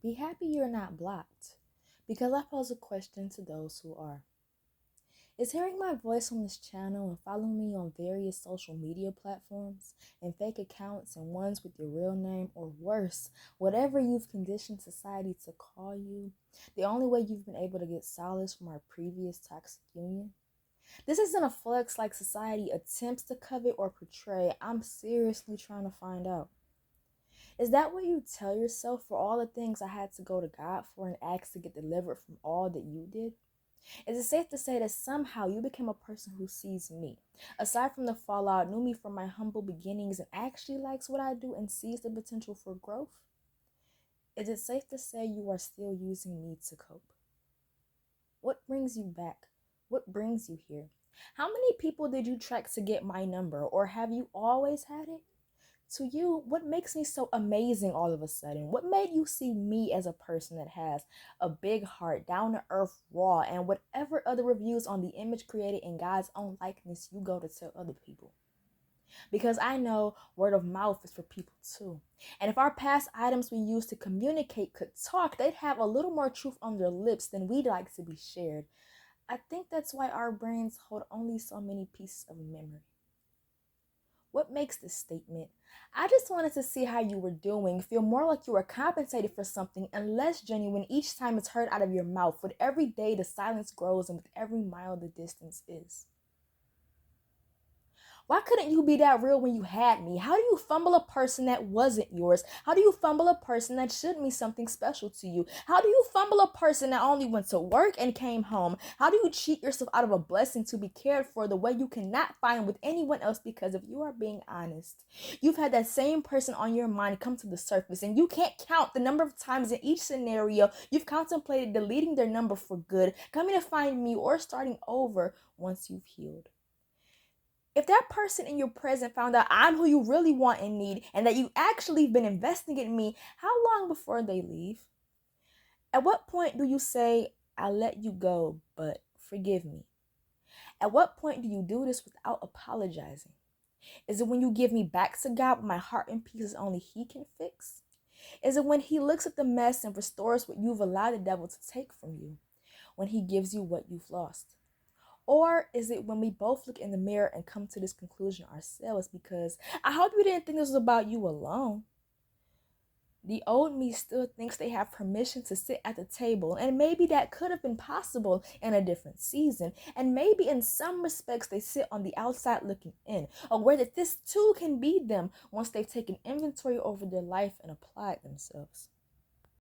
Be happy you're not blocked, because I pose a question to those who are. Is hearing my voice on this channel and following me on various social media platforms and fake accounts and ones with your real name, or worse, whatever you've conditioned society to call you, the only way you've been able to get solace from our previous toxic union? This isn't a flex like society attempts to covet or portray. I'm seriously trying to find out. Is that what you tell yourself for all the things I had to go to God for and ask to get delivered from all that you did? Is it safe to say that somehow you became a person who sees me, aside from the fallout, knew me from my humble beginnings and actually likes what I do and sees the potential for growth? Is it safe to say you are still using me to cope? What brings you back? What brings you here? How many people did you track to get my number, or have you always had it? To you, what makes me so amazing all of a sudden? What made you see me as a person that has a big heart, down to earth, raw, and whatever other reviews on the image created in God's own likeness you go to tell other people? Because I know word of mouth is for people too. And if our past items we used to communicate could talk, they'd have a little more truth on their lips than we'd like to be shared. I think that's why our brains hold only so many pieces of memory. What makes this statement? I just wanted to see how you were doing, feel more like you were compensated for something and less genuine each time it's heard out of your mouth. With every day, the silence grows, and with every mile, the distance is. Why couldn't you be that real when you had me? How do you fumble a person that wasn't yours? How do you fumble a person that should mean something special to you? How do you fumble a person that only went to work and came home? How do you cheat yourself out of a blessing to be cared for the way you cannot find with anyone else? Because if you are being honest, you've had that same person on your mind come to the surface, and you can't count the number of times in each scenario you've contemplated deleting their number for good, coming to find me, or starting over once you've healed. If that person in your present found out I'm who you really want and need, and that you actually been investing in me, how long before they leave? At what point do you say, I let you go, but forgive me? At what point do you do this without apologizing? Is it when you give me back to God with my heart in pieces only He can fix? Is it when He looks at the mess and restores what you've allowed the devil to take from you? When He gives you what you've lost? Or is it when we both look in the mirror and come to this conclusion ourselves? Because I hope you didn't think this was about you alone. The old me still thinks they have permission to sit at the table, and maybe that could have been possible in a different season. And maybe in some respects they sit on the outside looking in, aware that this too can be them once they've taken inventory over their life and applied themselves.